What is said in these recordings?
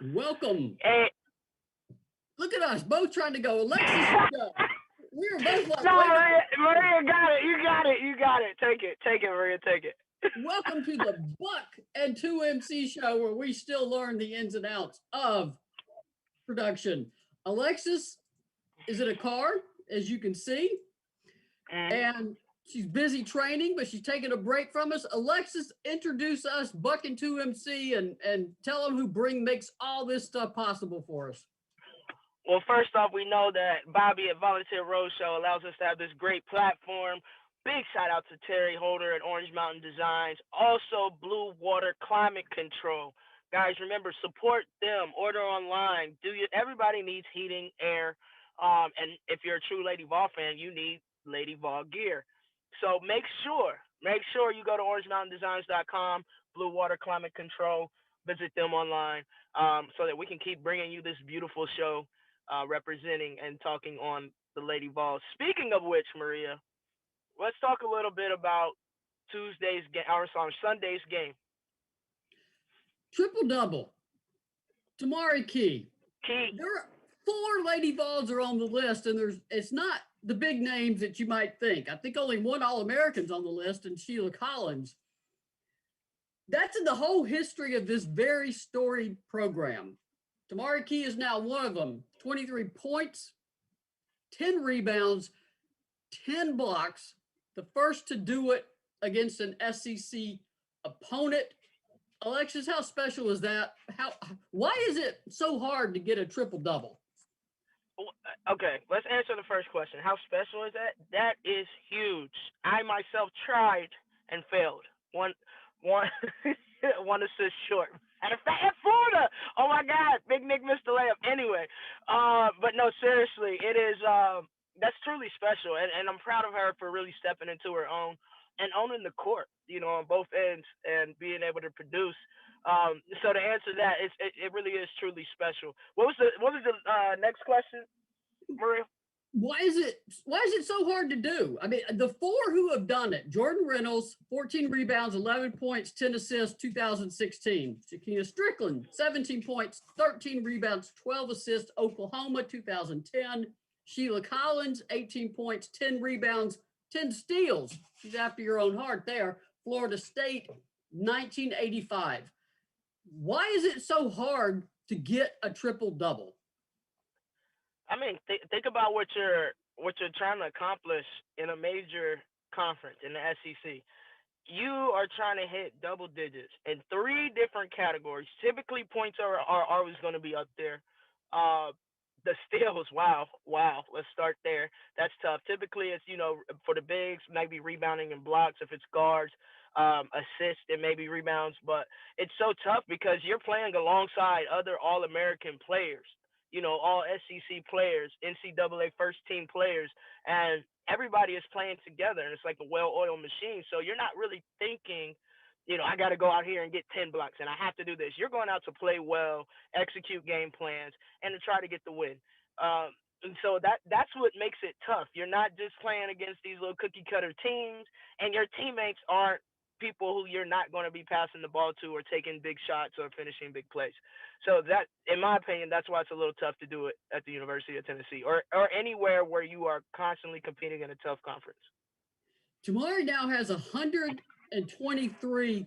Welcome. Hey. Look at us, both trying to go. Alexis, you go. We were both like, No, wait a Maria got it. You got it. You got it. Take it. Take it, Maria. Take it. welcome to the Buck and 2MC show where we still learn the ins and outs of production. Alexis is in a car, as you can see, Mm. and she's busy training, but she's taking a break from us. Alexis, introduce us, Buck and 2MC, and tell them who makes all this stuff possible for us. Well, first off, we know that Bobby at Volunteer Roadshow allows us to have this great platform. Big shout out to Terry Holder at Orange Mountain Designs. Also, Blue Water Climate Control. Guys, remember, support them. Order online. Everybody needs heating, air, and if you're a true Lady Vol fan, you need Lady Vol gear. So make sure you go to orangemountaindesigns.com, Blue Water Climate Control. Visit them online so that we can keep bringing you this beautiful show representing and talking on the Lady Vols. Speaking of which, Maria, let's talk a little bit about Tuesday's game, or sorry, Sunday's game. Triple double. Tamari Key. Key. There are four Lady Vols are on the list, and it's not the big names that you might think. I think only one All-American's on the list, and Sheila Collins. That's in the whole history of this very storied program. Tamari Key is now one of them. 23 points, 10 rebounds, 10 blocks. The first to do it against an SEC opponent. Alexis, how special is that? Why is it so hard to get a triple double? Okay, let's answer the first question. How special is that? That is huge. I myself tried and failed. One one assist short. And in fact, at Florida, oh my God, Big Nick missed the layup. Anyway, but no, seriously, it is that's truly special, and I'm proud of her for really stepping into her own and owning the court, on both ends and being able to produce. So to answer that, it really is truly special. What was the next question, Maria? Why is it so hard to do? I mean, the four who have done it: Jordan Reynolds, 14 rebounds, 11 points, 10 assists, 2016. Shakina Strickland, 17 points, 13 rebounds, 12 assists, Oklahoma, 2010. Sheila Collins, 18 points, 10 rebounds, 10 steals. She's after your own heart there. Florida State, 1985. Why is it so hard to get a triple double? I mean, think about what you're trying to accomplish in a major conference in the SEC. You are trying to hit double digits in three different categories. Typically, points are always going to be up there. Uh, the steals, wow. Let's start there. That's tough. Typically, it's for the bigs, maybe rebounding and blocks. If it's guards, assists and maybe rebounds. But it's so tough because you're playing alongside other All American players. All SEC players, NCAA first team players, and everybody is playing together, and it's like a well-oiled machine. So you're not really thinking, I got to go out here and get 10 blocks, and I have to do this. You're going out to play well, execute game plans, and to try to get the win. And so that's what makes it tough. You're not just playing against these little cookie cutter teams, and your teammates aren't people who you're not going to be passing the ball to or taking big shots or finishing big plays. So that, in my opinion, that's why it's a little tough to do it at the University of Tennessee or anywhere where you are constantly competing in a tough conference. Tamari now has 123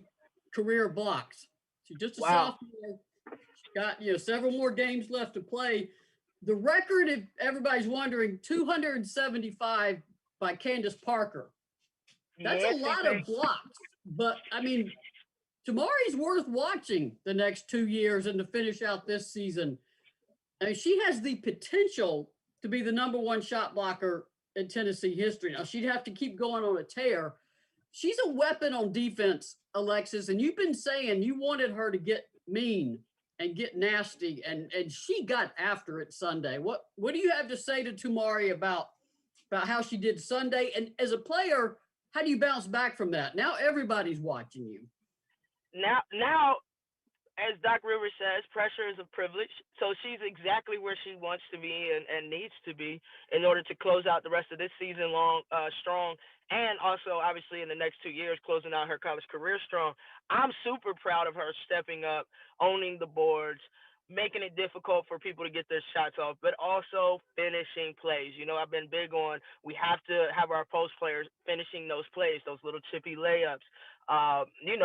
career blocks. She's just a Wow. sophomore. She's got several more games left to play. The record, if everybody's wondering, 275 by Candace Parker. That's a Yes, lot of blocks. But I mean, Tamari's worth watching the next 2 years and to finish out this season. I mean, she has the potential to be the number one shot blocker in Tennessee history. Now, she'd have to keep going on a tear. She's a weapon on defense, Alexis, and you've been saying you wanted her to get mean and get nasty, and she got after it Sunday. What do you have to say to Tamari about how she did Sunday? And as a player, how do you bounce back from that? Now everybody's watching you. Now, as Doc Rivers says, pressure is a privilege. So she's exactly where she wants to be and needs to be in order to close out the rest of this season strong, and also obviously in the next 2 years closing out her college career strong. I'm super proud of her stepping up, owning the boards, making it difficult for people to get their shots off, but also finishing plays. I've been big on we have to have our post players finishing those plays, those little chippy layups.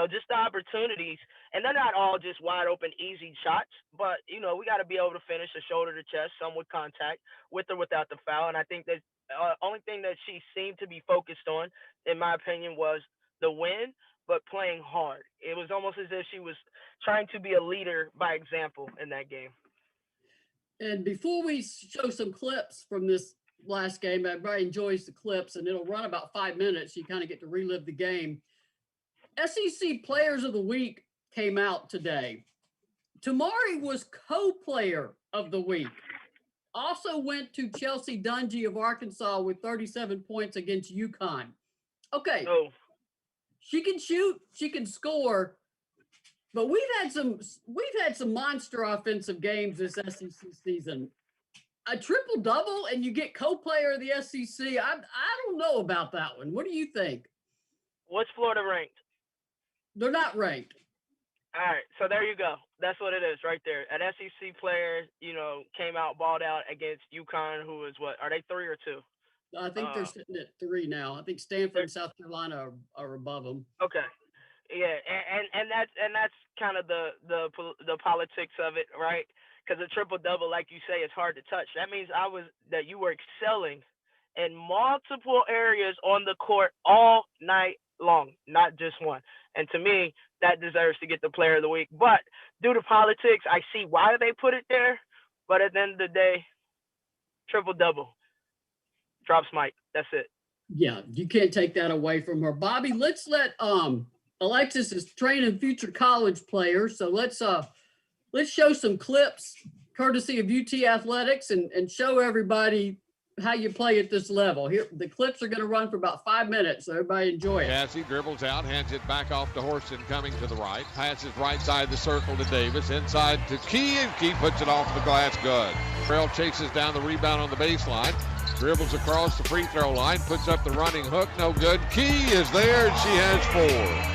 Just the opportunities, and they're not all just wide open, easy shots, but we got to be able to finish a shoulder to chest, some with contact, with or without the foul. And I think that only thing that she seemed to be focused on, in my opinion, was the win, but playing hard. It was almost as if she was trying to be a leader by example in that game. And before we show some clips from this last game, everybody enjoys the clips, and it'll run about 5 minutes. You kind of get to relive the game. SEC Players of the Week came out today. Tamari was co-player of the week. Also went to Chelsea Dungy of Arkansas with 37 points against UConn. Okay. Oh. She can shoot, she can score, but we've had some monster offensive games this SEC season. A triple-double and you get co-player of the SEC. I don't know about that one. What do you think? What's Florida ranked? They're not ranked. All right, so there you go. That's what it is right there. An SEC player, came out, balled out against UConn, who is what? Are they 3 or 2? I think they're sitting at 3 now. I think Stanford and South Carolina are above them. Okay. Yeah, and that's kind of the politics of it, right? Because a triple-double, like you say, is hard to touch. That means that you were excelling in multiple areas on the court all night long, not just one. And to me, that deserves to get the player of the week. But due to politics, I see why they put it there. But at the end of the day, triple-double. Drops Mike. That's it. Yeah, you can't take that away from her. Bobby, let's let Alexis is training future college players. So let's show some clips courtesy of UT Athletics and show everybody how you play at this level. Here, the clips are going to run for about 5 minutes, so everybody enjoy it. Cassie dribbles out, hands it back off to Horston, coming to the right. Passes right side of the circle to Davis, inside to Key, and Key puts it off the glass, good. Burrell chases down the rebound on the baseline, dribbles across the free throw line, puts up the running hook, no good. Key is there, and she has 4.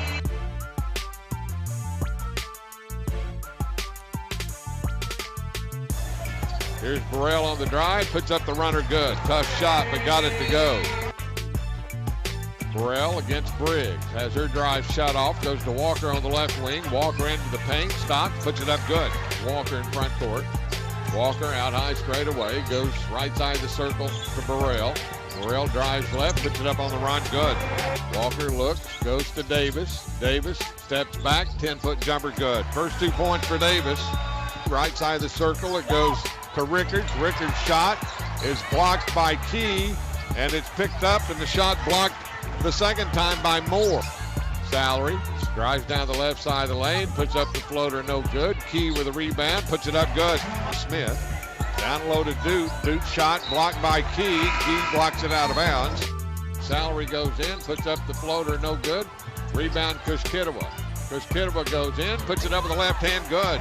Here's Burrell on the drive, puts up the runner, good. Tough shot, but got it to go. Burrell against Briggs, has her drive shut off, goes to Walker on the left wing. Walker into the paint, stops, puts it up good. Walker in front court. Walker out high straight away, goes right side of the circle to Burrell. Burrell drives left, puts it up on the run, good. Walker looks, goes to Davis. Davis steps back, 10-foot jumper, good. First 2 points for Davis. Right side of the circle, it goes to Rickards. Rickards' shot is blocked by Key, and it's picked up, and the shot blocked the second time by Moore. Salary drives down the left side of the lane, puts up the floater, no good. Key with a rebound, puts it up good. Smith down low to Duke. Duke's shot blocked by Key. Key blocks it out of bounds. Salary goes in, puts up the floater, no good. Rebound Kushkitova. Kushkitova goes in, puts it up with the left hand, good.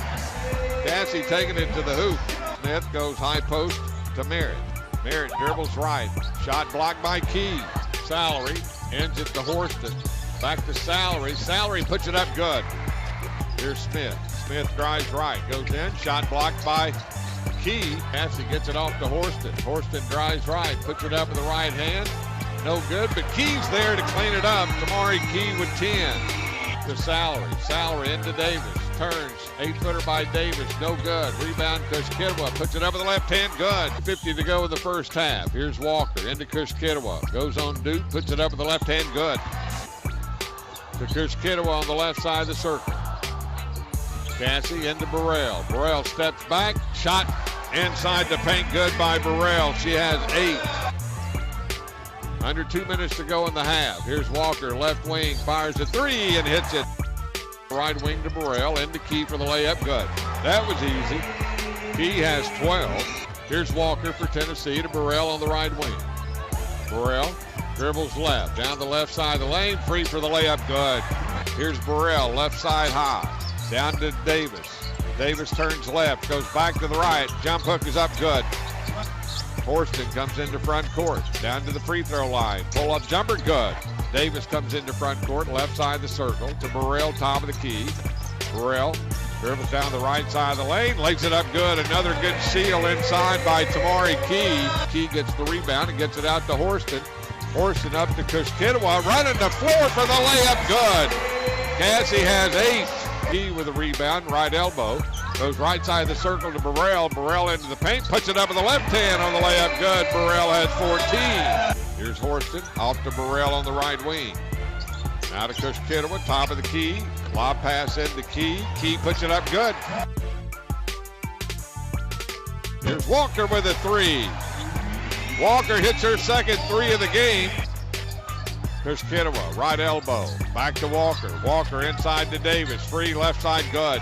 Cassie taking it to the hoop. Smith goes high post to Merritt. Merritt dribbles right. Shot blocked by Key. Salary ends it to Horston. Back to Salary. Salary puts it up good. Here's Smith. Smith drives right. Goes in. Shot blocked by Key. Cassie gets it off to Horston. Horston drives right. Puts it up with the right hand. No good, but Key's there to clean it up. Tamari Key with 10. To Salary. Salary into Davis. Turns. 8-footer by Davis. No good. Rebound Kushkitova. Puts it up with the left hand. Good. 50 to go in the first half. Here's Walker into Kushkitova. Goes on Duke. Puts it up with the left hand. Good. To Kushkitova on the left side of the circle. Cassie into Burrell. Burrell steps back. Shot inside the paint. Good by Burrell. She has 8. Under 2 minutes to go in the half. Here's Walker, left wing, fires a 3 and hits it. Right wing to Burrell, into Key for the layup, good. That was easy. Key has 12. Here's Walker for Tennessee to Burrell on the right wing. Burrell dribbles left, down the left side of the lane, free for the layup, good. Here's Burrell, left side high, down to Davis. Davis turns left, goes back to the right, jump hook is up, good. Horston comes into front court, down to the free throw line. Pull-up jumper, good. Davis comes into front court, left side of the circle, to Burrell, top of the key. Burrell Dribbles down the right side of the lane, lays it up good. Another good seal inside by Tamari Key. Key gets the rebound and gets it out to Horston. Horston up to Kushkitwa, running the floor for the layup, good. Cassie has 8. Key with a rebound, right elbow. Goes right side of the circle to Burrell. Burrell into the paint, puts it up with the left hand on the layup, good. Burrell has 14. Here's Horston, off to Burrell on the right wing. Now to Kushkitwa, top of the Key. Lob pass into Key. Key puts it up good. Here's Walker with a 3. Walker hits her second 3 of the game. Kushkitwa, right elbow. Back to Walker. Walker inside to Davis. Free left side, good.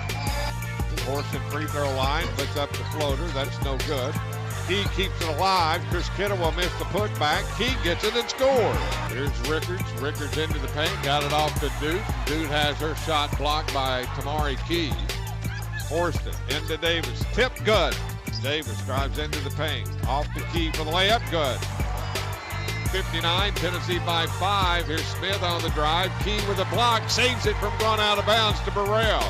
Horston free throw line. Puts up the floater. That's no good. Key keeps it alive. Kushkitwa missed the putback. Key gets it and scores. Here's Rickards. Rickards into the paint. Got it off to Dude. Dude has her shot blocked by Tamari Key. Horston into Davis. Tip good. Davis drives into the paint. Off to Key for the layup. Good. 59. Tennessee by 5. Here's Smith on the drive. Key with a block. Saves it from going out of bounds to Burrell.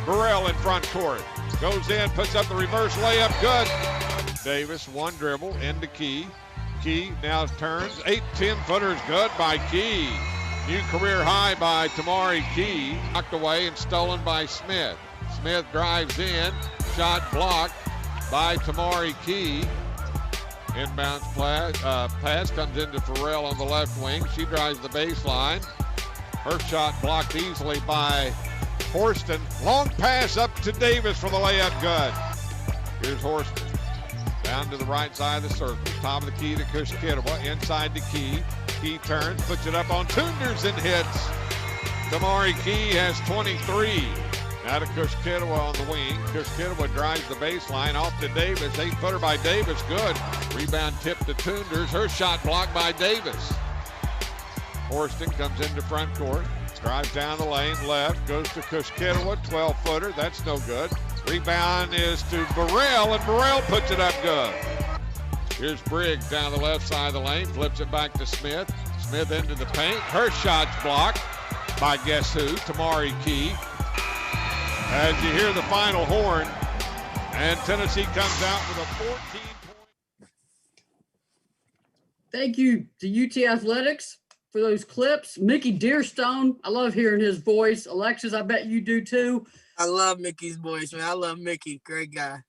Burrell in front court. Goes in. Puts up the reverse layup. Good. Davis, one dribble, into Key. Key now turns. 8 10-footers good by Key. New career high by Tamari Key. Knocked away and stolen by Smith. Smith drives in. Shot blocked by Tamari Key. Inbounds pass comes into Farrell on the left wing. She drives the baseline. Her shot blocked easily by Horston. Long pass up to Davis for the layup, good. Here's Horston. Down to the right side of the circle. Top of the Key to Kushkitwa. Inside to Key. Key turns, puts it up on Toonders and hits. Tamari Key has 23. Now to Kushkitwa on the wing. Kushkitwa drives the baseline off to Davis. 8-footer by Davis, good. Rebound tip to Toonders. Her shot blocked by Davis. Horston comes into front court. Drives down the lane, left. Goes to Kushkitwa. 12-footer. That's no good. Rebound is to Burrell, and Burrell puts it up good. Here's Briggs down the left side of the lane, flips it back to Smith. Smith into the paint. Her shot's blocked by guess who? Tamari Key. As you hear the final horn, and Tennessee comes out with a 14-point. Thank you to UT Athletics for those clips. Mickey Dearstone, I love hearing his voice. Alexis, I bet you do too. I love Mickey's voice, man. I love Mickey. Great guy.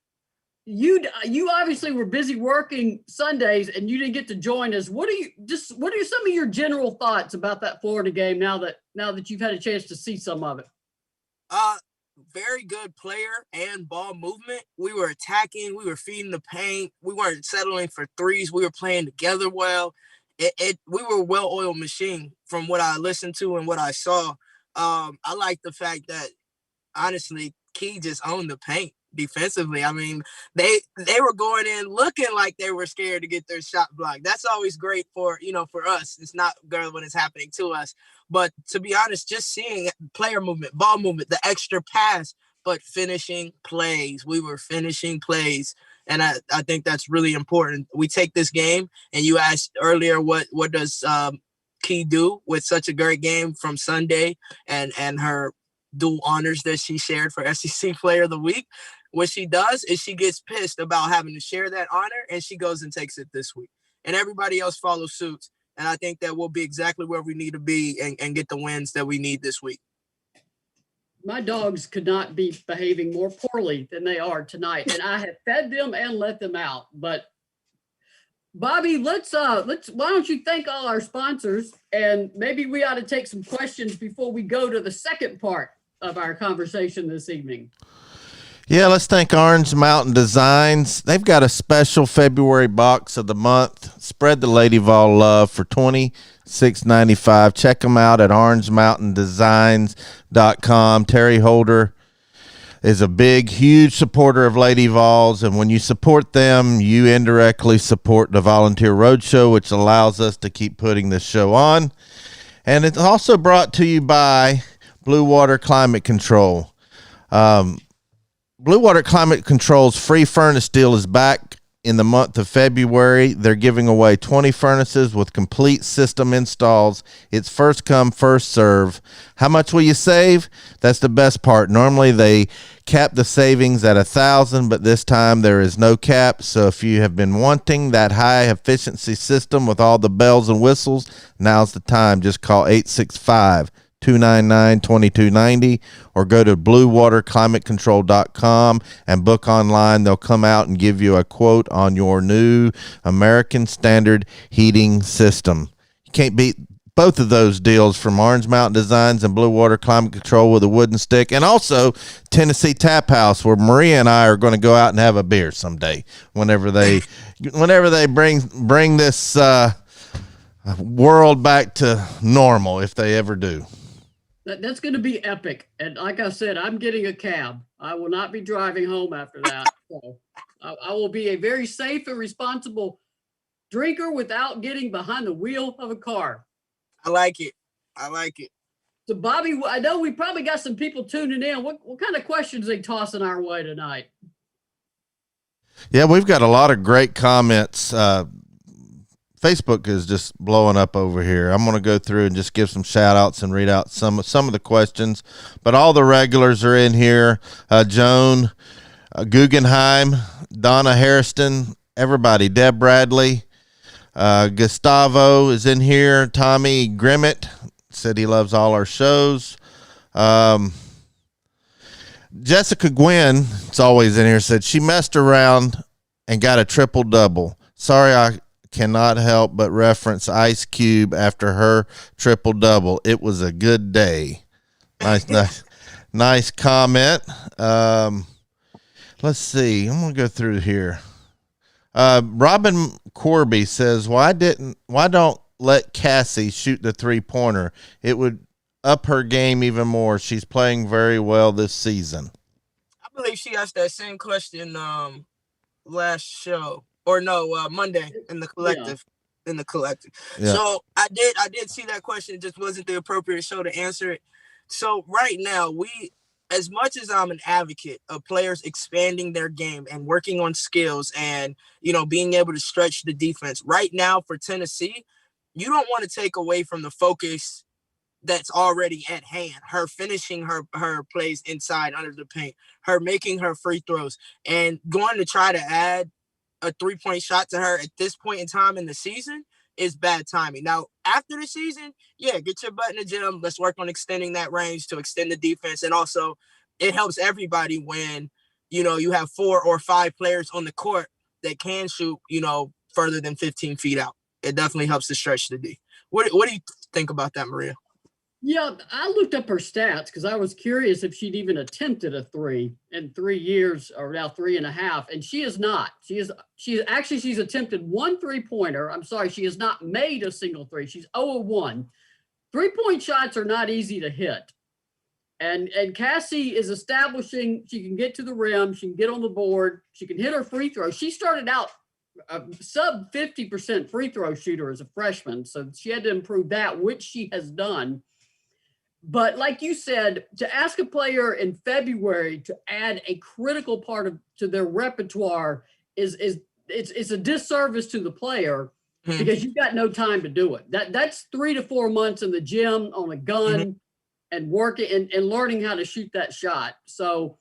You obviously were busy working Sundays and you didn't get to join us. What are some of your general thoughts about that Florida game now that you've had a chance to see some of it? Very good player and ball movement. We were attacking. We were feeding the paint. We weren't settling for threes. We were playing together well. We were a well-oiled machine from what I listened to and what I saw. I like the fact that, honestly, Key just owned the paint defensively. I mean, they were going in looking like they were scared to get their shot blocked. That's always great for us. It's not good when it's happening to us. But to be honest, just seeing player movement, ball movement, the extra pass, but finishing plays. We were finishing plays. And I think that's really important. We take this game, and you asked earlier, what does Key do with such a great game from Sunday and her dual honors that she shared for SEC Player of the Week? What she does is she gets pissed about having to share that honor, and she goes and takes it this week. And everybody else follows suit. And I think that we'll be exactly where we need to be and get the wins that we need this week. My dogs could not be behaving more poorly than they are tonight, and I have fed them and let them out. But Bobby, let's why don't you thank all our sponsors, and maybe we ought to take some questions before we go to the second part of our conversation this evening. Yeah, let's thank Orange Mountain Designs. They've got a special February box of the month. Spread the Lady Vol love for $26.95. Check them out at orangemountaindesigns.com. Terry Holder is a big, huge supporter of Lady Vols, and when you support them, you indirectly support the Volunteer Roadshow, which allows us to keep putting this show on. And it's also brought to you by Blue Water Climate Control. Blue Water Climate Control's free furnace deal is back in the month of February. They're giving away 20 furnaces with complete system installs. It's first come, first serve. How much will you save? That's the best part. Normally they cap the savings at $1,000, but this time there is no cap. So if you have been wanting that high efficiency system with all the bells and whistles, now's the time. Just call 865-299-2290 or go to bluewaterclimatecontrol.com and book online. They'll come out and give you a quote on your new American Standard heating system. You can't beat both of those deals from Orange Mountain Designs and Blue Water Climate Control with a wooden stick, and also Tennessee Tap House, where Maria and I are going to go out and have a beer someday whenever they bring this world back to normal, if they ever do. That's going to be epic. And like I said, I'm getting a cab. I will not be driving home after that. So I will be a very safe and responsible drinker without getting behind the wheel of a car. I like it. So, Bobby, I know we probably got some people tuning in. What kind of questions are they tossing our way tonight? Yeah, we've got a lot of great comments. Facebook is just blowing up over here. I'm going to go through and just give some shout outs and read out some of the questions, but all the regulars are in here. Joan Guggenheim, Donna Harrison, everybody, Deb Bradley, Gustavo is in here. Tommy Grimmett said he loves all our shows. Jessica Gwynn, it's always in here, said she messed around and got a triple double. Sorry, I cannot help but reference Ice Cube after her triple double. It was a good day. Nice comment. Let's see. I'm gonna go through here. Robin Corby says, why don't let Cassie shoot the 3-pointer? It would up her game even more. She's playing very well this season. I believe she asked that same question last show, or no, Monday in the collective. Yeah. Yeah. So I did see that question. It just wasn't the appropriate show to answer it. So right now, as much as I'm an advocate of players expanding their game and working on skills and, being able to stretch the defense, right now for Tennessee, you don't want to take away from the focus that's already at hand. Her finishing her plays inside under the paint, her making her free throws, and going to try to add a 3-point shot to her at this point in time in the season is bad timing. Now, after the season, yeah, get your butt in the gym. Let's work on extending that range to extend the defense. And also, it helps everybody when, you have 4 or 5 players on the court that can shoot, further than 15 feet out. It definitely helps to stretch the D. What do you think about that, Maria? Yeah, I looked up her stats because I was curious if she'd even attempted a 3 in 3 years, or now 3.5, and she is not. She's attempted 1 3-pointer. I'm sorry, she has not made a single 3. She's 0-1. 3-point shots are not easy to hit, and Cassie is establishing she can get to the rim, she can get on the board, she can hit her free throw. She started out a sub 50% free throw shooter as a freshman, so she had to improve that, which she has done. But like you said, to ask a player in February to add a critical part to their repertoire is a disservice to the player, because you've got no time to do it. That's 3 to 4 months in the gym on a gun and working and learning how to shoot that shot. So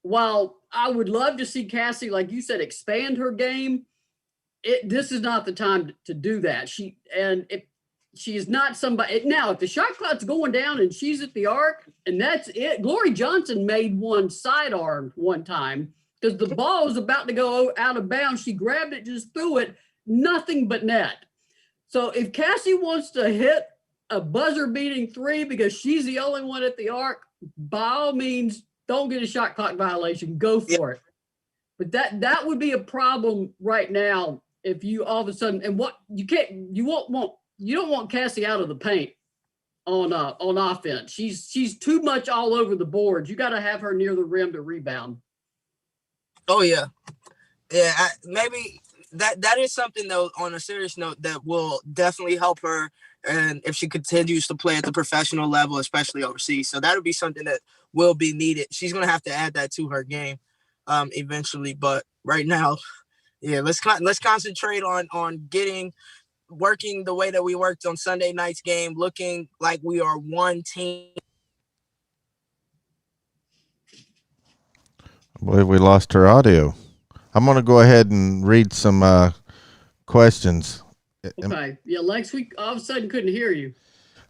while I would love to see Cassie, like you said, expand her game, this is not the time to do that. She is not somebody. Now, if the shot clock's going down and she's at the arc and that's it, Glory Johnson made one sidearm one time because the ball was about to go out of bounds. She grabbed it, just threw it, nothing but net. So if Cassie wants to hit a buzzer-beating 3 because she's the only one at the arc, by all means, don't get a shot clock violation. Go for it. But that would be a problem right now if you all of a sudden, and what you don't want Cassie out of the paint on offense. She's too much all over the board. You got to have her near the rim to rebound. Oh yeah. Maybe that is something though, on a serious note, that will definitely help her, and if she continues to play at the professional level, especially overseas. So that would be something that will be needed. She's gonna have to add that to her game eventually. But right now, Yeah, let's concentrate on working the way that we worked on Sunday night's game, looking like we are one team. I believe we lost her audio. I'm going to go ahead and read some questions. Okay. Yeah, Lex, we all of a sudden couldn't hear you.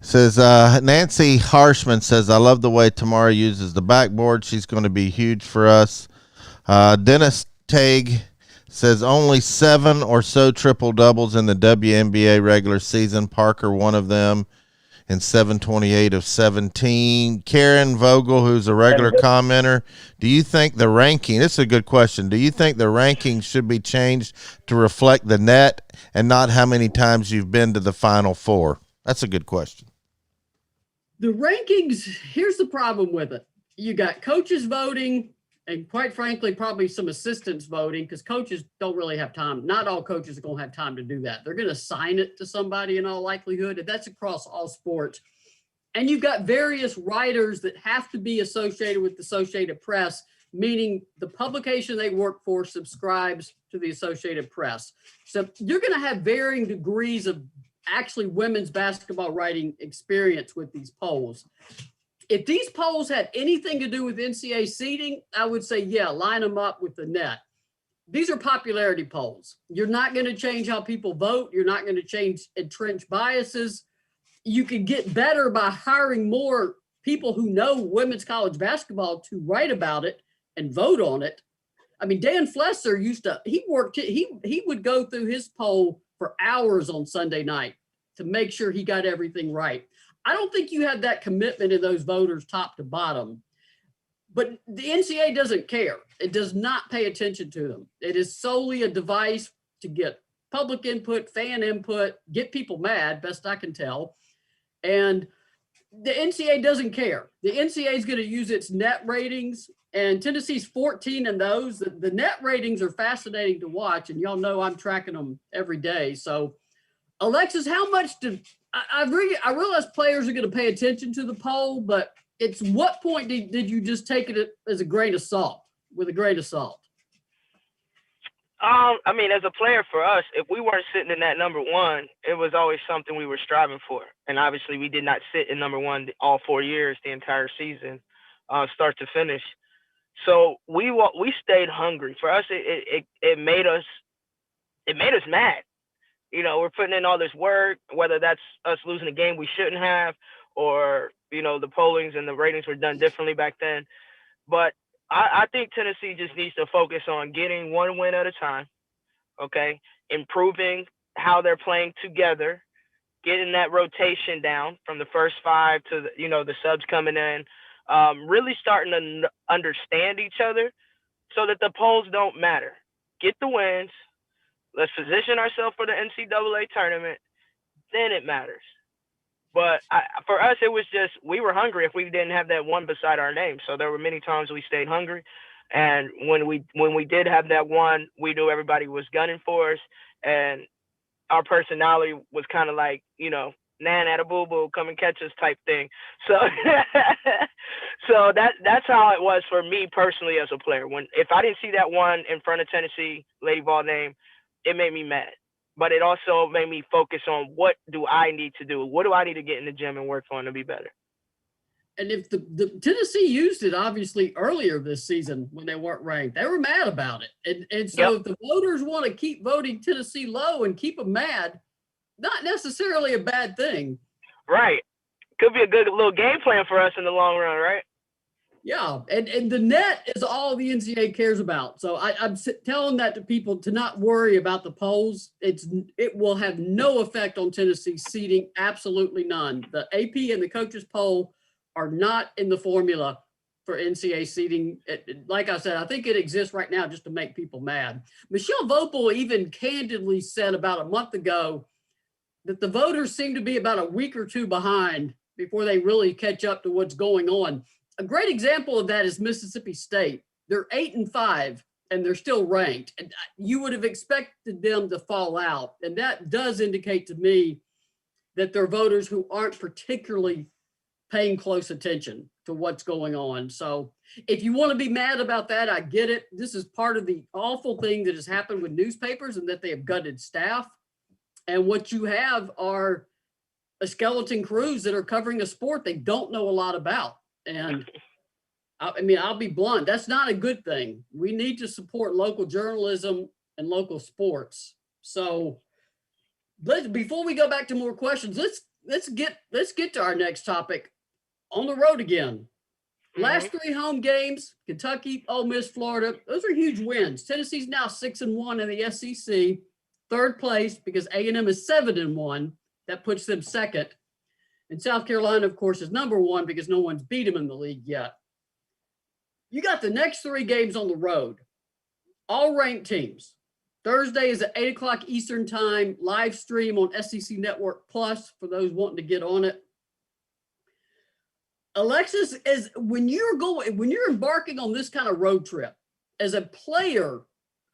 Says Nancy Harshman says, I love the way Tamara uses the backboard. She's going to be huge for us. Dennis Tague says only 7 or so triple doubles in the WNBA regular season. Parker, one of them, in 728 of 17. Karen Vogel, who's a regular commenter, do you think the ranking, this is a good question, do you think the ranking should be changed to reflect the net and not how many times you've been to the Final Four? That's a good question. The rankings, here's the problem with it. You got coaches voting, and quite frankly, probably some assistants voting, because coaches don't really have time. Not all coaches are going to have time to do that. They're going to assign it to somebody in all likelihood, and that's across all sports. And you've got various writers that have to be associated with the Associated Press, meaning the publication they work for subscribes to the Associated Press. So you're going to have varying degrees of actually women's basketball writing experience with these polls. If these polls had anything to do with NCAA seeding, I would say, yeah, line them up with the net. These are popularity polls. You're not going to change how people vote. You're not going to change entrenched biases. You can get better by hiring more people who know women's college basketball to write about it and vote on it. I mean, Dan Flesser he would go through his poll for hours on Sunday night to make sure he got everything right. I don't think you have that commitment in those voters top to bottom, but the NCAA doesn't care. It does not pay attention to them. It is solely a device to get public input, fan input, get people mad, best I can tell. And the NCAA doesn't care. The NCAA is going to use its net ratings, and Tennessee's 14 in those. The net ratings are fascinating to watch, and y'all know I'm tracking them every day. So, Alexis, how much I realize players are going to pay attention to the poll, but it's what point did you just take it as a grain of salt, with a grain of salt? I mean, as a player for us, if we weren't sitting in that number one, it was always something we were striving for. And obviously we did not sit in number one all 4 years, the entire season, start to finish. So we stayed hungry. For us, it made us mad. You know, we're putting in all this work, whether that's us losing a game we shouldn't have, or, you know, the pollings and the ratings were done differently back then. But I think Tennessee just needs to focus on getting one win at a time, okay? Improving how they're playing together, getting that rotation down from the first 5 to, the subs coming in, really starting to understand each other so that the polls don't matter. Get the wins. Let's position ourselves for the NCAA tournament. Then it matters. But for us, it was just we were hungry if we didn't have that one beside our name. So there were many times we stayed hungry. And when we did have that one, we knew everybody was gunning for us. And our personality was kind of like, nan at a boo-boo, come and catch us type thing. So so that's how it was for me personally as a player. If I didn't see that one in front of Tennessee Lady Vol name, it made me mad. But it also made me focus on what do I need to do? What do I need to get in the gym and work on to be better? And if the Tennessee used it, obviously, earlier this season when they weren't ranked, they were mad about it. And so if the voters want to keep voting Tennessee low and keep them mad, not necessarily a bad thing. Right. Could be a good little game plan for us in the long run, right? Yeah, and the net is all the NCAA cares about. So I'm telling that to people to not worry about the polls. It will have no effect on Tennessee's seeding, absolutely none. The AP and the coaches poll are not in the formula for NCAA seeding. Like I said, I think it exists right now just to make people mad. Michelle Vopel even candidly said about a month ago that the voters seem to be about a week or two behind before they really catch up to what's going on. A great example of that is Mississippi State. They're 8-5 and they're still ranked. And you would have expected them to fall out. And that does indicate to me that they're voters who aren't particularly paying close attention to what's going on. So if you want to be mad about that, I get it. This is part of the awful thing that has happened with newspapers and that they have gutted staff. And what you have are a skeleton crews that are covering a sport they don't know a lot about. And I mean, I'll be blunt. That's not a good thing. We need to support local journalism and local sports. So before we go back to more questions, let's get to our next topic. On the road again. Last 3 home games, Kentucky, Ole Miss, Florida. Those are huge wins. Tennessee's now 6-1 in the SEC, third place because A&M is 7-1. That puts them second. And South Carolina, of course, is number 1 because no one's beat them in the league yet. You got the next 3 games on the road, all ranked teams. Thursday is at 8 o'clock Eastern time, live stream on SEC Network Plus for those wanting to get on it. Alexis, when you're embarking on this kind of road trip as a player,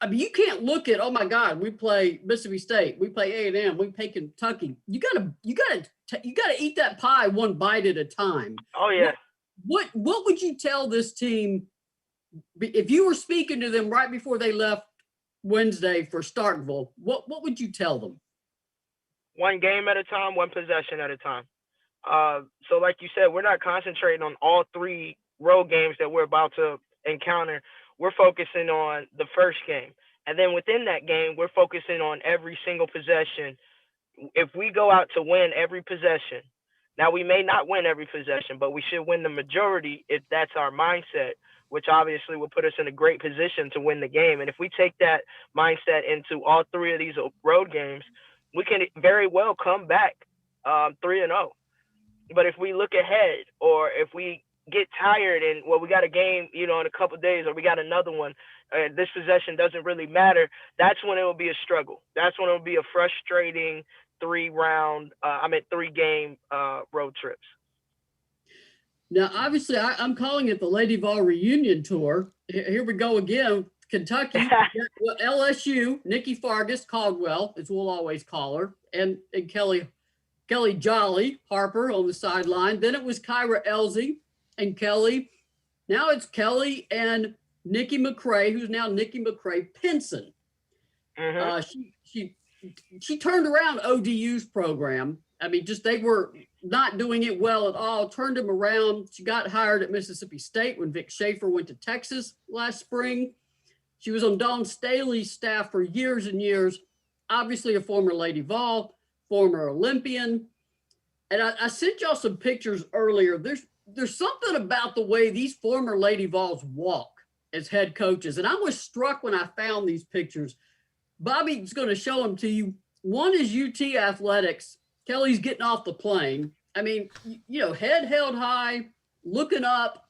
I mean, you can't look at, oh my God, we play Mississippi State, we play A&M, we play Kentucky. You gotta eat that pie one bite at a time. Oh yeah. What would you tell this team if you were speaking to them right before they left Wednesday for Starkville? What would you tell them? One game at a time, one possession at a time. So like you said, we're not concentrating on all 3 road games that we're about to encounter. We're focusing on the first game. And then within that game, we're focusing on every single possession. If we go out to win every possession, now we may not win every possession, but we should win the majority if that's our mindset, which obviously will put us in a great position to win the game. And if we take that mindset into all 3 of these road games, we can very well come back 3-0. But if we look ahead, or if we get tired and, well, we got a game, in a couple of days, or we got another one, this possession doesn't really matter, that's when it will be a struggle. That's when it will be a frustrating 3-game road trips. Now, obviously, I'm calling it the Lady Vol reunion tour. Here we go again. Kentucky, LSU, Nikki Fargas, Caldwell, as we'll always call her, and Kelly Jolly Harper on the sideline. Then it was Kyra Elsie and Kelly. Now it's Kelly and Nikki McCray, who's now Nikki McCray Pinson. She turned around ODU's program. I mean, they were not doing it well at all, turned them around. She got hired at Mississippi State when Vic Schaefer went to Texas last spring. She was on Dawn Staley's staff for years and years. Obviously a former Lady Vol, former Olympian. And I sent y'all some pictures earlier. There's something about the way these former Lady Vols walk as head coaches. And I was struck when I found these pictures. Bobby's going to show them to you. One is UT Athletics. Kelly's getting off the plane. I mean, head held high, looking up.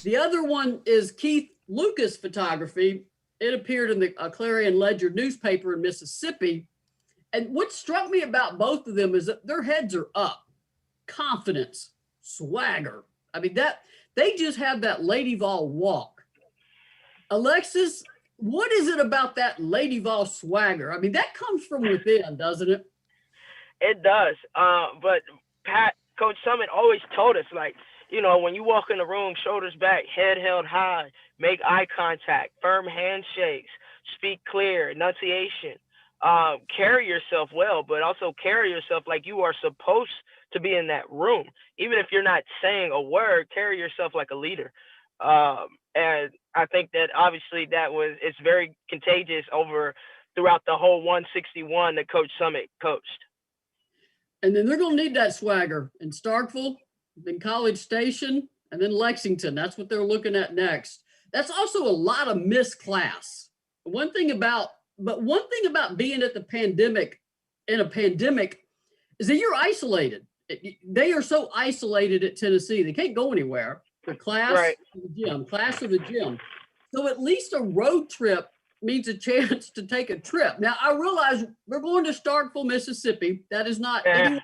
The other one is Keith Lucas photography. It appeared in the Clarion Ledger newspaper in Mississippi. And what struck me about both of them is that their heads are up. Confidence, swagger. I mean, they just have that Lady Vol walk. Alexis, what is it about that Lady Vol swagger? I mean, that comes from within, doesn't it? It does. But Coach Summit always told us, when you walk in the room, shoulders back, head held high, make eye contact, firm handshakes, speak clear, enunciation, carry yourself well, but also carry yourself like you are supposed to be in that room. Even if you're not saying a word, carry yourself like a leader. And I think that obviously it's very contagious throughout the whole 161 that Coach Summit coached. And then they're going to need that swagger in Starkville, then College Station, and then Lexington. That's what they're looking at next. That's also a lot of missed class. One thing about being at in a pandemic is that you're isolated. They are so isolated at Tennessee. They can't go anywhere. The class, right. Class to the gym. So at least a road trip means a chance to take a trip. Now, I realize we're going to Starkville, Mississippi. That is not any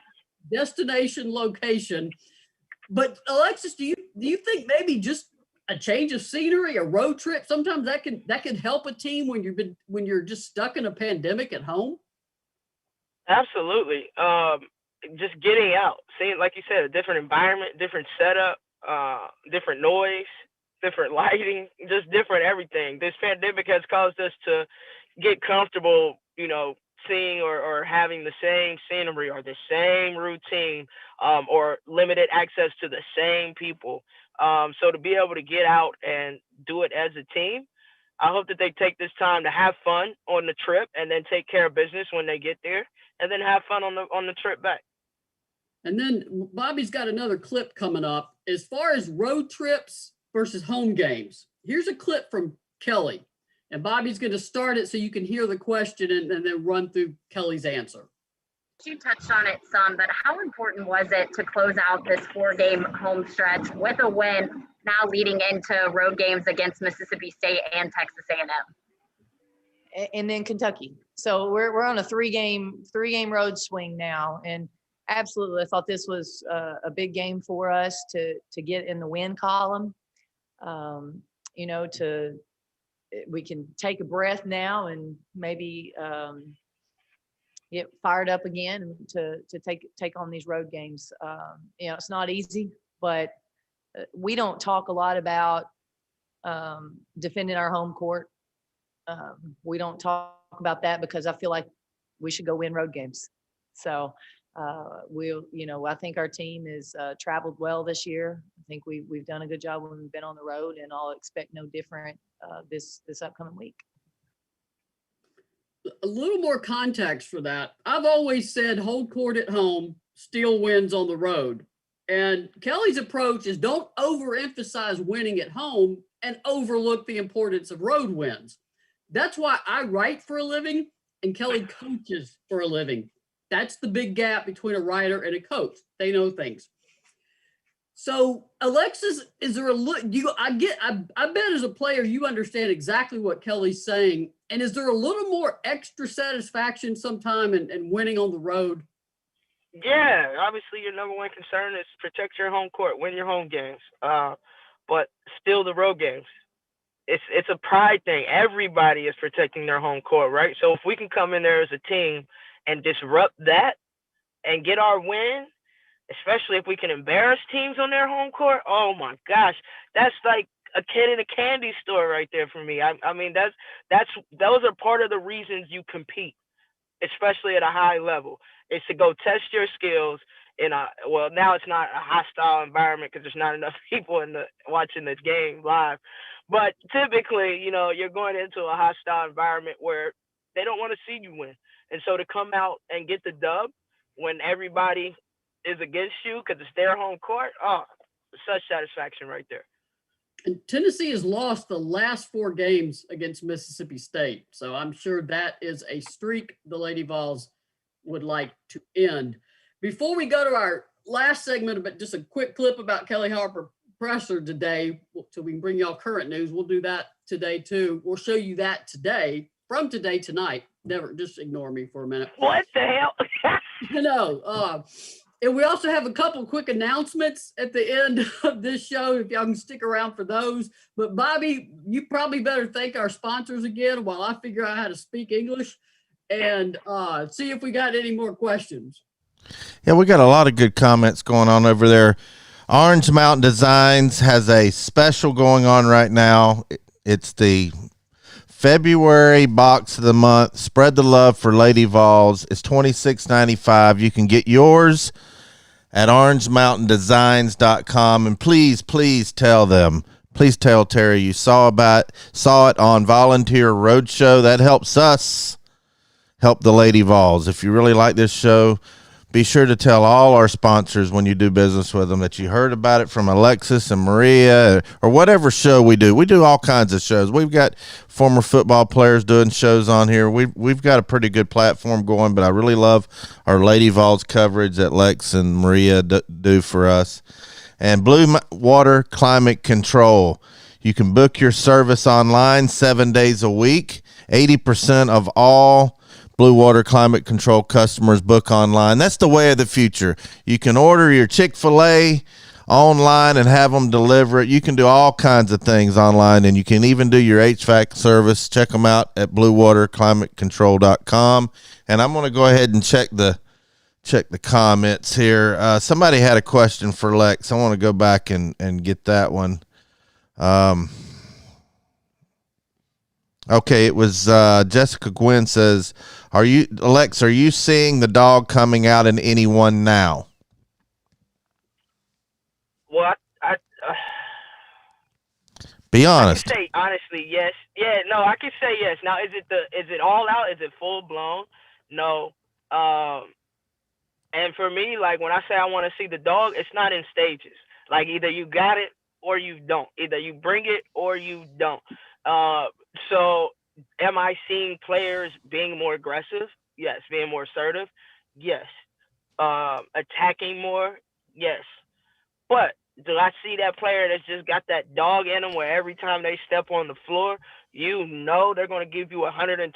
destination location. But Alexis, do you think maybe just a change of scenery, a road trip, sometimes that can help a team when you're just stuck in a pandemic at home? Absolutely. just getting out, seeing, like you said, a different environment, different setup, different noise, different lighting, just different everything. This pandemic has caused us to get comfortable, seeing or having the same scenery or the same routine, or limited access to the same people. So to be able to get out and do it as a team, I hope that they take this time to have fun on the trip and then take care of business when they get there, and then have fun on the trip back. And then Bobby's got another clip coming up. As far as road trips versus home games, here's a clip from Kelly. And Bobby's going to start it so you can hear the question and then run through Kelly's answer. You touched on it some, but how important was it to close out this 4-game home stretch with a win, now leading into road games against Mississippi State and Texas A&M? And then Kentucky. So we're on a three-game road swing now, and absolutely, I thought this was a big game for us to get in the win column. We can take a breath now and maybe get fired up again to take on these road games. It's not easy, but we don't talk a lot about defending our home court. We don't talk about that because I feel like we should go win road games. So I think our team has traveled well this year. I think we've done a good job when we've been on the road, and I'll expect no different this upcoming week. A little more context for that. I've always said hold court at home, steal wins on the road. And Kelly's approach is don't overemphasize winning at home and overlook the importance of road wins. That's why I write for a living and Kelly coaches for a living. That's the big gap between a writer and a coach. They know things. So, Alexis, is there I bet as a player, you understand exactly what Kelly's saying. And is there a little more extra satisfaction sometime in winning on the road? Yeah, obviously your number one concern is protect your home court, win your home games, but still the road games. It's a pride thing. Everybody is protecting their home court, right? So if we can come in there as a team and disrupt that and get our win, especially if we can embarrass teams on their home court, oh my gosh, that's like a kid in a candy store right there for me. I mean, those are part of the reasons you compete, especially at a high level. It's to go test your skills in now it's not a hostile environment because there's not enough people watching this game live. But typically, you're going into a hostile environment where they don't want to see you win. And so to come out and get the dub when everybody is against you because it's their home court, such satisfaction right there. And Tennessee has lost the last 4 games against Mississippi State. So I'm sure that is a streak the Lady Vols would like to end. Before we go to our last segment, but just a quick clip about Kelly Harper presser today, so we can bring y'all current news. We'll do that today too. We'll show you that today, from today tonight. Never, just ignore me for a minute. What the hell? No. And we also have a couple quick announcements at the end of this show, if y'all can stick around for those. But Bobby, you probably better thank our sponsors again while I figure out how to speak English and see if we got any more questions. Yeah, we got a lot of good comments going on over there. Orange Mountain Designs has a special going on right now. It's the February box of the month. Spread the love for Lady Vols. It's $26.95. You can get yours at orangemountaindesigns.com. And please tell them. Please tell Terry you saw it on Volunteer Roadshow. That helps us help the Lady Vols. If you really like this show, be sure to tell all our sponsors when you do business with them that you heard about it from Alexis and Maria or whatever show we do. We do all kinds of shows. We've got former football players doing shows on here. We've got a pretty good platform going, but I really love our Lady Vols coverage that Lex and Maria do for us. And Blue Water Climate Control. You can book your service online 7 days a week. 80% of all Blue Water Climate Control customers book online. That's the way of the future. You can order your Chick-fil-A online and have them deliver it. You can do all kinds of things online, and you can even do your HVAC service. Check them out at bluewaterclimatecontrol.com. And I'm going to go ahead and check the check the comments here. Somebody had a question for Lex. I want to go back and get that one. Okay, it was Jessica Gwynn says, Alex, are you seeing the dog coming out in anyone now? Well, Be honest. I can say honestly, yes. Yeah, no, I can say yes. Now, is it all out? Is it full blown? No. And for me, like when I say I want to see the dog, it's not in stages. Like either you got it or you don't. Either you bring it or you don't. So am I seeing players being more aggressive? Yes. Being more assertive? Yes. Attacking more? Yes. But do I see that player that's just got that dog in them where every time they step on the floor, you know they're going to give you 110%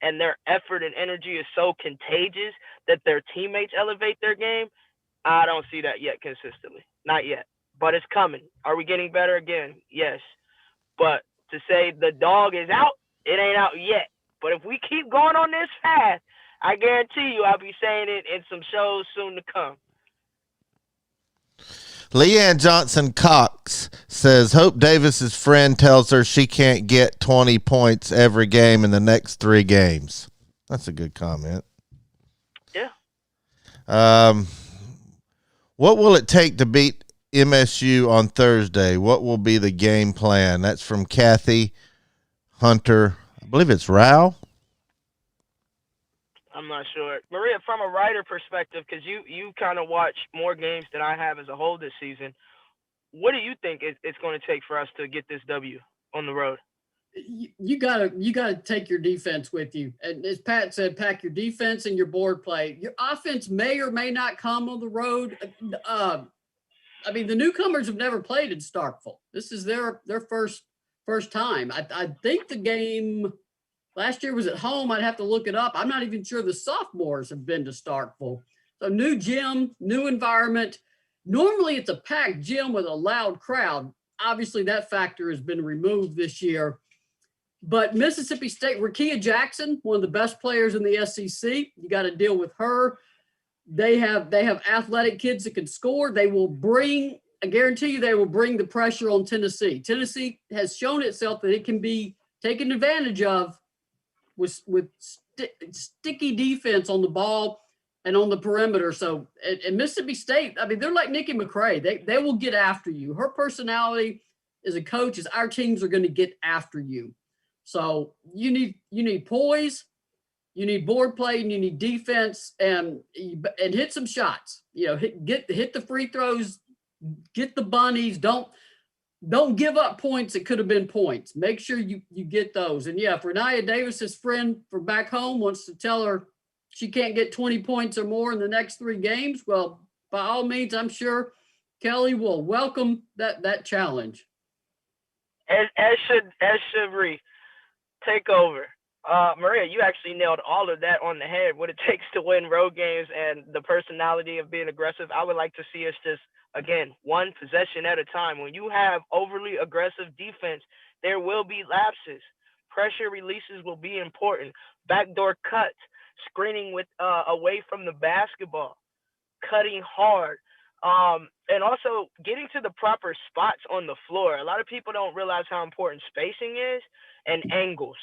and their effort and energy is so contagious that their teammates elevate their game? I don't see that yet consistently. Not yet. But it's coming. Are we getting better again? Yes. But to say the dog is out, it ain't out yet. But if we keep going on this path, I guarantee you I'll be saying it in some shows soon to come. Leanne Johnson Cox says, Hope Davis's friend tells her she can't get 20 points every game in the next 3 games. That's a good comment. Yeah. What will it take to beat MSU on Thursday? What will be the game plan? That's from Kathy Hunter. I believe it's Rao. I'm not sure. Maria, from a writer perspective, because you kind of watch more games than I have as a whole this season, what do you think it's going to take for us to get this W on the road? You gotta take your defense with you. And as Pat said, pack your defense and your board play. Your offense may or may not come on the road. I mean, the newcomers have never played in Starkville. This is their first time. I think the game last year was at home. I'd have to look it up. I'm not even sure the sophomores have been to Starkville. So new gym, new environment. Normally it's a packed gym with a loud crowd. Obviously that factor has been removed this year. But Mississippi State, Rakia Jackson, one of the best players in the SEC. You got to deal with her. They have athletic kids that can score. They will bring, I guarantee you, they will bring the pressure on Tennessee. Tennessee has shown itself that it can be taken advantage of with sticky defense on the ball and on the perimeter. So at Mississippi State, I mean, they're like Nikki McCray. They will get after you. Her personality as a coach is our teams are going to get after you. So you need poise, you need board play, and you need defense, and hit some shots. You know, hit the free throws, get the bunnies. Don't give up points that could have been points. Make sure you get those. And yeah, if Renaya Davis's friend from back home wants to tell her she can't get 20 points or more in the next 3 games, well, by all means, I'm sure Kelly will welcome that challenge. As should Ree. Take over. Maria, you actually nailed all of that on the head. What it takes to win road games and the personality of being aggressive. I would like to see us just, again, one possession at a time. When you have overly aggressive defense, there will be lapses. Pressure releases will be important. Backdoor cuts, screening with away from the basketball, cutting hard. And also getting to the proper spots on the floor. A lot of people don't realize how important spacing is and angles.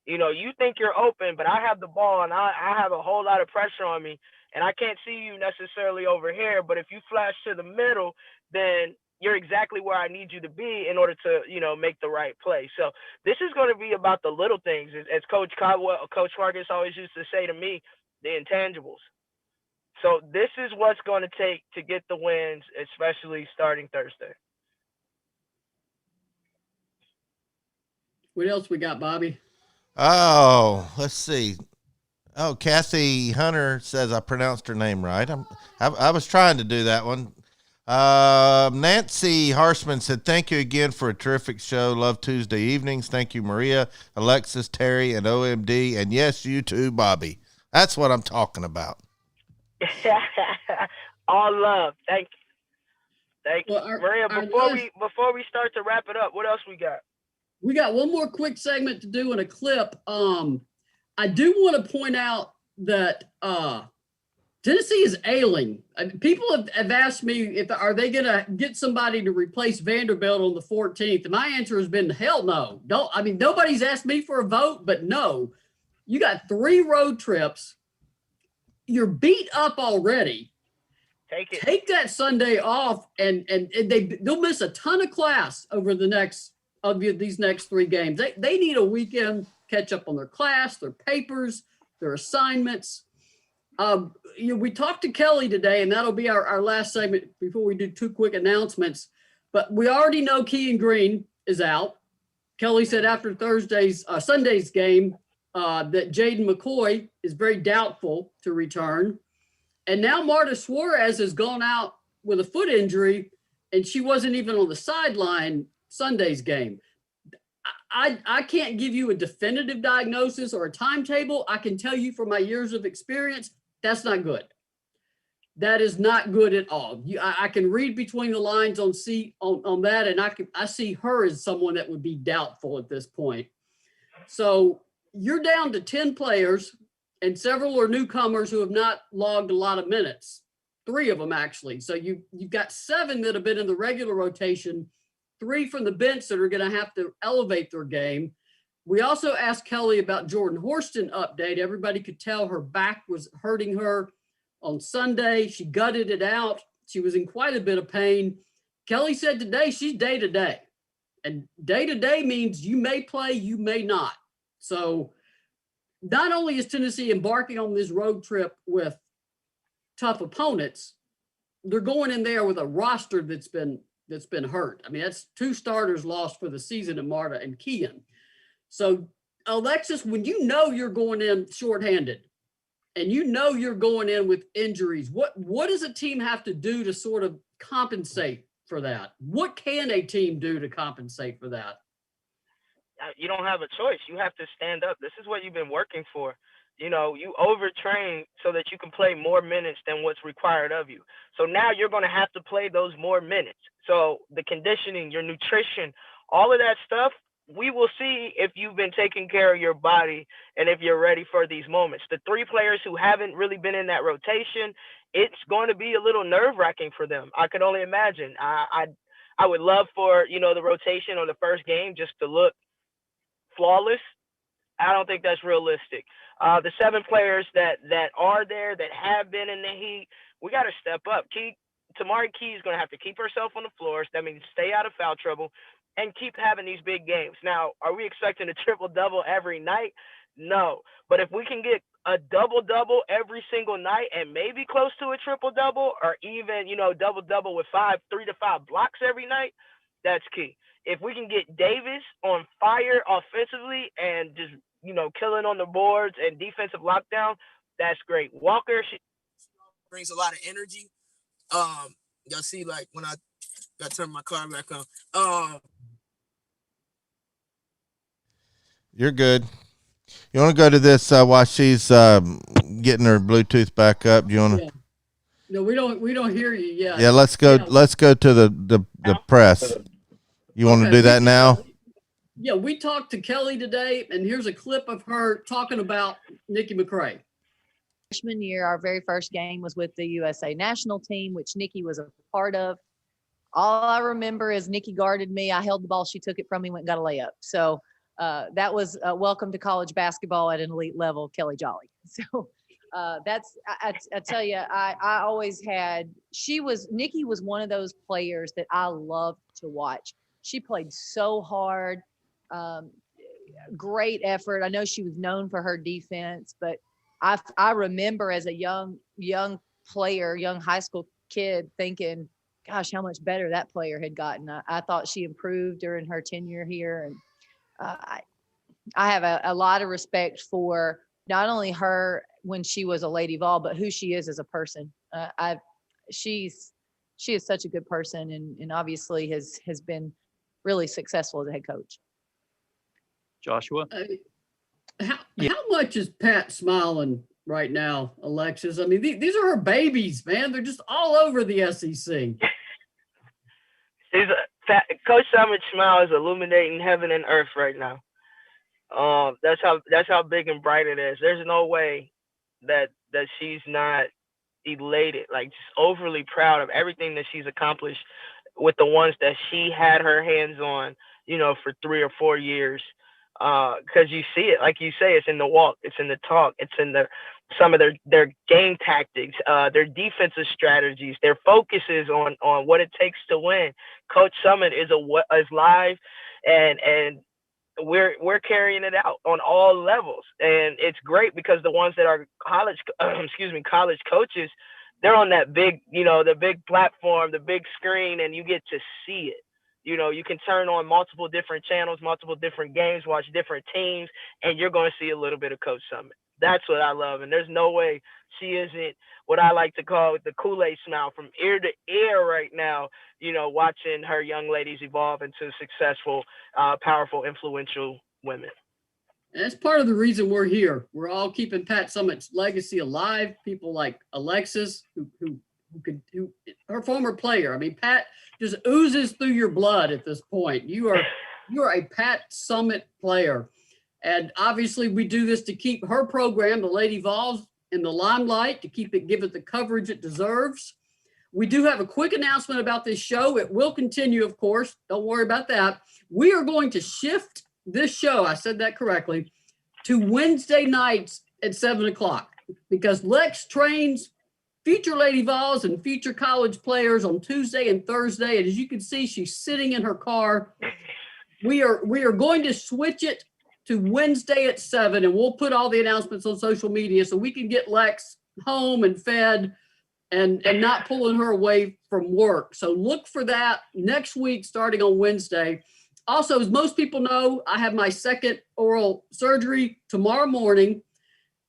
You know, you think you're open, but I have the ball and I have a whole lot of pressure on me and I can't see you necessarily over here. But if you flash to the middle, then you're exactly where I need you to be in order to, you know, make the right play. So this is going to be about the little things. As Coach Fargus always used to say to me, the intangibles. So this is what's going to take to get the wins, especially starting Thursday. What else we got, Bobby? Oh, let's see. Oh, Kathy Hunter says I pronounced her name right. I was trying to do that one. Nancy Harshman said, thank you again for a terrific show. Love Tuesday evenings. Thank you, Maria, Alexis, Terry, and OMD. And yes, you too, Bobby. That's what I'm talking about. All love. Thank you. Thank you. Well, Maria, before we start to wrap it up, what else we got? We got one more quick segment to do in a clip. I do want to point out that Tennessee is ailing. People have asked me are they going to get somebody to replace Vanderbilt on the 14th? And my answer has been hell no. Nobody's asked me for a vote, but no. You got 3 road trips. You're beat up already. Take it. Take that Sunday off, and they'll miss a ton of class over these next 3 games. They need a weekend catch up on their class, their papers, their assignments. We talked to Kelly today, and that'll be our last segment before we do 2 quick announcements. But we already know Kean Green is out. Kelly said after Sunday's game that Jaden McCoy is very doubtful to return. And now Marta Suarez has gone out with a foot injury, and she wasn't even on the sideline Sunday's game. I can't give you a definitive diagnosis or a timetable. I can tell you from my years of experience, that's not good. That is not good at all. I can read between the lines on that, and I see her as someone that would be doubtful at this point. So you're down to 10 players, and several are newcomers who have not logged a lot of minutes. 3 of them, actually. So you've got 7 that have been in the regular rotation, 3 from the bench that are going to have to elevate their game. We also asked Kelly about Jordan Horston update. Everybody could tell her back was hurting her on Sunday. She gutted it out. She was in quite a bit of pain. Kelly said today she's day-to-day. And day-to-day means you may play, you may not. So not only is Tennessee embarking on this road trip with tough opponents, they're going in there with a roster that's been hurt. I mean, that's 2 starters lost for the season in Marta and Kean. So, Alexis, when you know you're going in shorthanded and you know you're going in with injuries, what does a team have to do to sort of compensate for that? What can a team do to compensate for that? You don't have a choice. You have to stand up. This is what you've been working for. You overtrain so that you can play more minutes than what's required of you. So now you're going to have to play those more minutes. So the conditioning, your nutrition, all of that stuff, we will see if you've been taking care of your body and if you're ready for these moments. The 3 players who haven't really been in that rotation, it's going to be a little nerve-wracking for them. I could only imagine. I would love for, the rotation or the first game just to look flawless. I don't think that's realistic. The 7 players that are there, that have been in the heat, we got to step up. Tamari Key is going to have to keep herself on the floors. That means stay out of foul trouble and keep having these big games. Now, are we expecting a triple-double every night? No. But if we can get a double-double every single night and maybe close to a triple-double, or even, double-double with 3 to 5 blocks every night, that's key. If we can get Davis on fire offensively and just, killing on the boards and defensive lockdown, that's great. Walker, she brings a lot of energy. Y'all see, like, when I got to turn my car back on. You're good. You want to go to this while she's getting her Bluetooth back up? Do you want to? Yeah. No, we don't hear you yet. Yeah, let's go. Yeah. Let's go to the press. You want to do that now? Yeah, we talked to Kelly today, and here's a clip of her talking about Nikki McCray. Freshman year, our very first game was with the USA national team, which Nikki was a part of. All I remember is Nikki guarded me. I held the ball. She took it from me, went and got a layup. So that was welcome to college basketball at an elite level, Kelly Jolly. So that's, I tell you, I always had, Nikki was one of those players that I loved to watch. She played so hard, great effort. I know she was known for her defense, but I remember as a young player, young high school kid thinking, gosh, how much better that player had gotten. I thought she improved during her tenure here. And I have a lot of respect for not only her when she was a Lady Vol, but who she is as a person. She is such a good person, and obviously has been really successful as a head coach. Joshua? How much is Pat smiling right now, Alexis? I mean, these are her babies, man. They're just all over the SEC. Coach Simon's smile is illuminating heaven and earth right now. That's how big and bright it is. There's no way that she's not, elated, like just overly proud of everything that she's accomplished with the ones that she had her hands on, for 3 or 4 years. Because you see it, like you say, it's in the walk, it's in the talk, it's in some of their game tactics, their defensive strategies, their focuses on what it takes to win. Coach Summit is live, and we're carrying it out on all levels, and it's great because the ones that are college college coaches, they're on that big, the big platform, the big screen, and you get to see it. You can turn on multiple different channels, multiple different games, watch different teams, and you're going to see a little bit of Coach Summit. That's what I love, and there's no way she isn't what I like to call the Kool-Aid smile from ear to ear right now, watching her young ladies evolve into successful, powerful, influential women. And that's part of the reason we're here. We're all keeping Pat Summit's legacy alive. People like Alexis, who her former player. I mean, Pat just oozes through your blood at this point. You are a Pat Summit player. And obviously we do this to keep her program, the Lady Vols, in the limelight, to give it the coverage it deserves. We do have a quick announcement about this show. It will continue, of course. Don't worry about that. We are going to shift this show, I said that correctly, to Wednesday nights at 7:00 because Lex trains future Lady Vols and future college players on Tuesday and Thursday. And as you can see, she's sitting in her car. We are going to switch it to Wednesday at 7, and we'll put all the announcements on social media so we can get Lex home and fed and not pulling her away from work. So look for that next week starting on Wednesday. Also, as most people know, I have my second oral surgery tomorrow morning.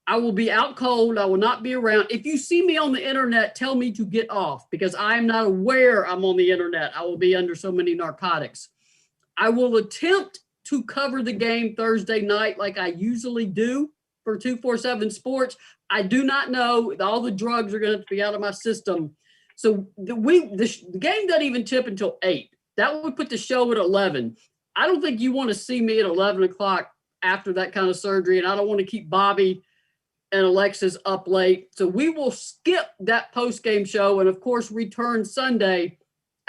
I will be out cold. I will not be around. If you see me on the internet, tell me to get off because I am not aware I'm on the internet. I will be under so many narcotics. I will attempt to cover the game Thursday night like I usually do for 247 Sports. I do not know. All the drugs are going to have to be out of my system. So the game doesn't even tip until 8. That would put the show at 11. I don't think you want to see me at 11 o'clock after that kind of surgery, and I don't want to keep Bobby and Alexis up late. So we will skip that post-game show and, of course, return Sunday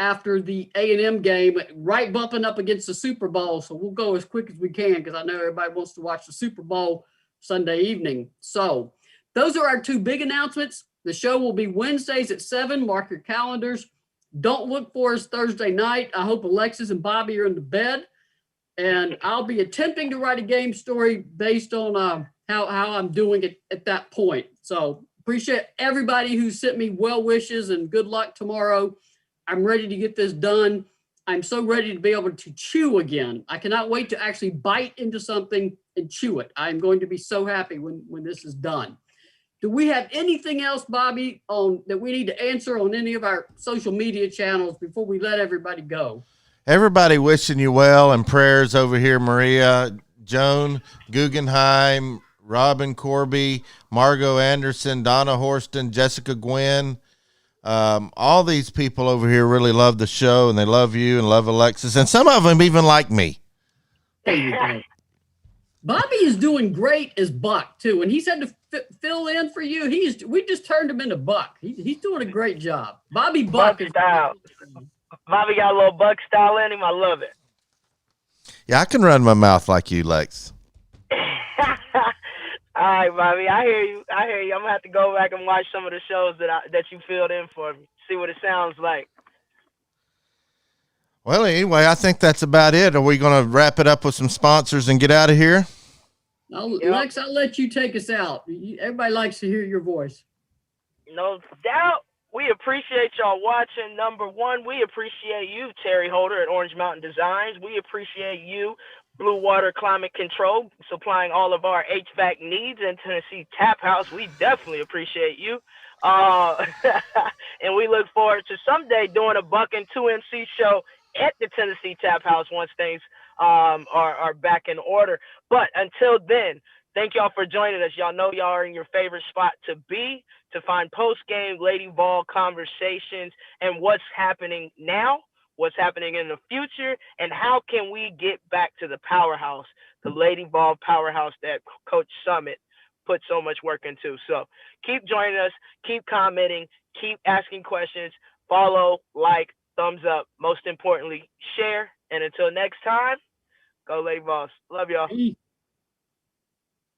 after the A&M game, right bumping up against the Super Bowl. So we'll go as quick as we can because I know everybody wants to watch the Super Bowl Sunday evening. So those are our two big announcements. The show will be Wednesdays at 7. Mark your calendars. Don't look for us Thursday night. I hope Alexis and Bobby are in the bed. And I'll be attempting to write a game story based on how I'm doing it at that point. So appreciate everybody who sent me well wishes and good luck tomorrow. I'm ready to get this done. I'm so ready to be able to chew again. I cannot wait to actually bite into something and chew it. I'm going to be so happy when this is done. Do we have anything else, Bobby, that we need to answer on any of our social media channels before we let everybody go? Everybody wishing you well and prayers over here, Maria, Joan Guggenheim, Robin Corby, Margot Anderson, Donna Horston, Jessica Gwynn. All these people over here really love the show, and they love you and love Alexis, and some of them even like me. There you go. Bobby is doing great as Buck too, and he's had to fill in for you. We just turned him into Buck. He's doing a great job. Bobby Buck is style. Bobby got a little Buck style in him. I love it. Yeah, I can run my mouth like you, Lex. All right, Bobby. I hear you. I'm gonna have to go back and watch some of the shows that you filled in for me. See what it sounds like. Well, anyway, I think that's about it. Are we going to wrap it up with some sponsors and get out of here? Lex, I'll let you take us out. Everybody likes to hear your voice. No doubt. We appreciate y'all watching. Number one, we appreciate you, Terry Holder at Orange Mountain Designs. We appreciate you, Blue Water Climate Control, supplying all of our HVAC needs in Tennessee Tap House. We definitely appreciate you. And we look forward to someday doing a Buck and 2MC show at the Tennessee Tap House once things are back in order. But until then, thank y'all for joining us. Y'all know y'all are in your favorite spot to be, to find post-game Lady Vol conversations and what's happening now, what's happening in the future, and how can we get back to the powerhouse, the Lady Vol powerhouse that Coach Summit put so much work into. So keep joining us, keep commenting, keep asking questions, follow, like, thumbs up. Most importantly, share. And until next time, go Lady Vols. Love y'all.